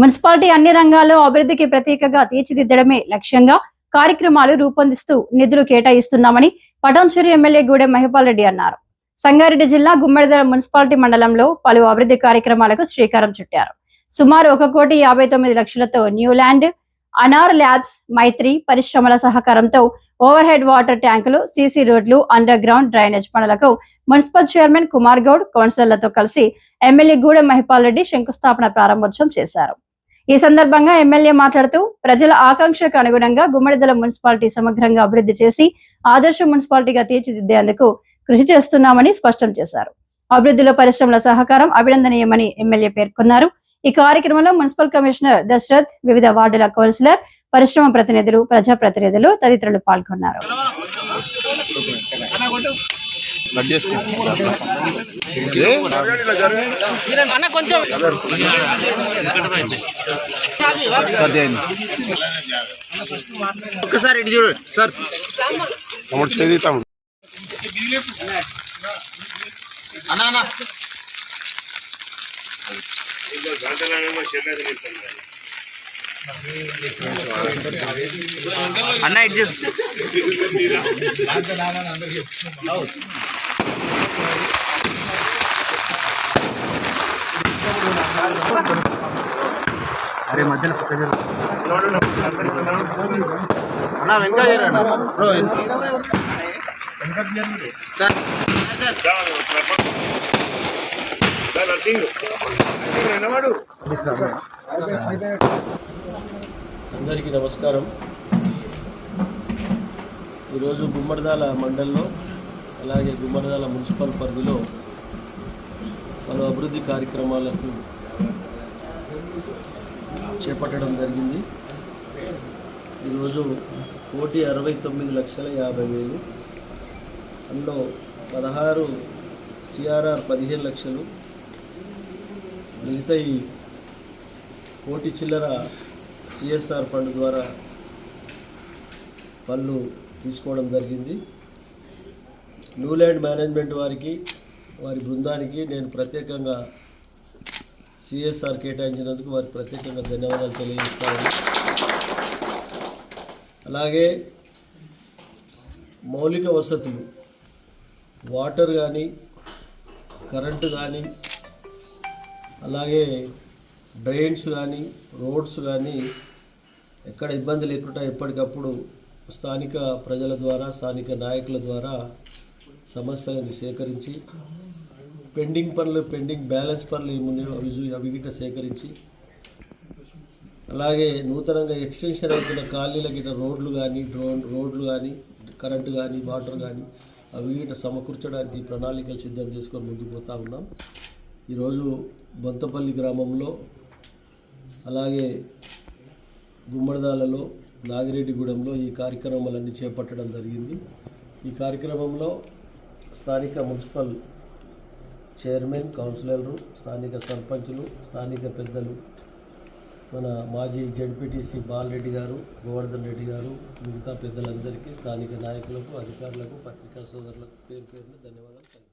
Municipality అన్ని రంగాల్లో అభివృద్ధికి ప్రతీకగా తీర్చిదిద్దడమే లక్ష్యంగా కార్యక్రమాలు రూపొందిస్తూ నిధులు కేటాయిస్తున్నామని పటాన్చెరు ఎమ్మెల్యే గూడెం మహిపాల్ రెడ్డి అన్నారు. సంగారెడ్డి జిల్లా గుమ్మడిదల మున్సిపాలిటీ మండలంలో పలు అభివృద్ధి కార్యక్రమాలకు శ్రీకారం చుట్టారు. సుమారు 1,59,00,000తో న్యూల్యాండ్, అనార్ ల్యాబ్స్, మైత్రి పరిశ్రమల సహకారంతో ఓవర్ హెడ్ వాటర్ ట్యాంకులు, సీసీ రోడ్లు, అండర్ గ్రౌండ్ డ్రైనేజ్ పనులకు మున్సిపల్ చైర్మన్ కుమార్ గౌడ్, కౌన్సిలర్లతో కలిసి ఎమ్మెల్యే గూడెం మహిపాల్ రెడ్డి శంకుస్థాపన ప్రారంభోత్సవం చేశారు. ఈ సందర్భంగా ఎమ్మెల్యే మాట్లాడుతూ ప్రజల ఆకాంక్షకు అనుగుణంగా గుమ్మడిదల మున్సిపాలిటీ సమగ్రంగా అభివృద్ధి చేసి ఆదర్శ మున్సిపాలిటీగా తీర్చిదిద్దేందుకు కృషి చేస్తున్నామని స్పష్టం చేశారు. అభివృద్ధిలో పరిశ్రమల సహకారం అభినందనీయమని ఎమ్మెల్యే పేర్కొన్నారు. ఈ కార్యక్రమంలో మున్సిపల్ కమిషనర్ దశరథ్, వివిధ వార్డుల కౌన్సిలర్, పరిశ్రమ ప్రతినిధులు, ప్రజాప్రతినిధులు తదితరులు పాల్గొన్నారు. అన్న అరే మధ్యలో అన్న వెనక అందరికీ నమస్కారం. ఈరోజు గుమ్మడిదాల మండలంలో అలాగే గుమ్మడిదాల మున్సిపల్ పరిధిలో పలు అభివృద్ధి కార్యక్రమాలకు చేపట్టడం జరిగింది. ఈరోజు 1,69,50,000, అందులో 16 సిఆర్ఆర్ 15 లక్షలు, మిగతా 1 కోటి చిల్లర సిఎస్ఆర్ ఫండ్ ద్వారా పనులు తీసుకోవడం జరిగింది. న్యూల్యాండ్ మేనేజ్మెంట్ వారికి, వారి బృందానికి నేను ప్రత్యేకంగా సిఎస్ఆర్ కేటాయించినందుకు వారికి ప్రత్యేకంగా ధన్యవాదాలు తెలియజేస్తాను. అలాగే మౌలిక వసతులు, వాటర్ కానీ, కరెంటు కానీ, అలాగే డ్రైన్స్ కానీ, రోడ్స్ కానీ ఎక్కడ ఇబ్బంది లేకుండా ఎప్పటికప్పుడు స్థానిక ప్రజల ద్వారా, స్థానిక నాయకుల ద్వారా సమస్యలను సేకరించి పెండింగ్ బ్యాలెన్స్ పనులు అవి గిట్ట సేకరించి, అలాగే నూతనంగా ఎక్స్టెన్షన్ అవుతున్న కాలనీల గిట్ట రోడ్లు కానీ, కరెంటు కానీ, వాటర్ కానీ అవి గిట్ట సమకూర్చడానికి ప్రణాళికలు సిద్ధం చేసుకొని ముందుకు పోతూ ఉన్నాం. ఈరోజు బొంతపల్లి గ్రామంలో, అలాగే గుమ్మడిదాలలో, నాగిరెడ్డిగూడెంలో ఈ కార్యక్రమాలన్నీ చేపట్టడం జరిగింది. ఈ కార్యక్రమంలో స్థానిక మున్సిపల్ చైర్మన్, కౌన్సిలర్లు, స్థానిక సర్పంచులు, స్థానిక పెద్దలు, మన మాజీ జడ్పీటీసీ బాలరెడ్డి గారు, గోవర్ధన్ రెడ్డి గారు, మిగతా పెద్దలందరికీ, స్థానిక నాయకులకు, అధికారులకు, పత్రికా సోదరులకు పేరు పేరున ధన్యవాదాలు.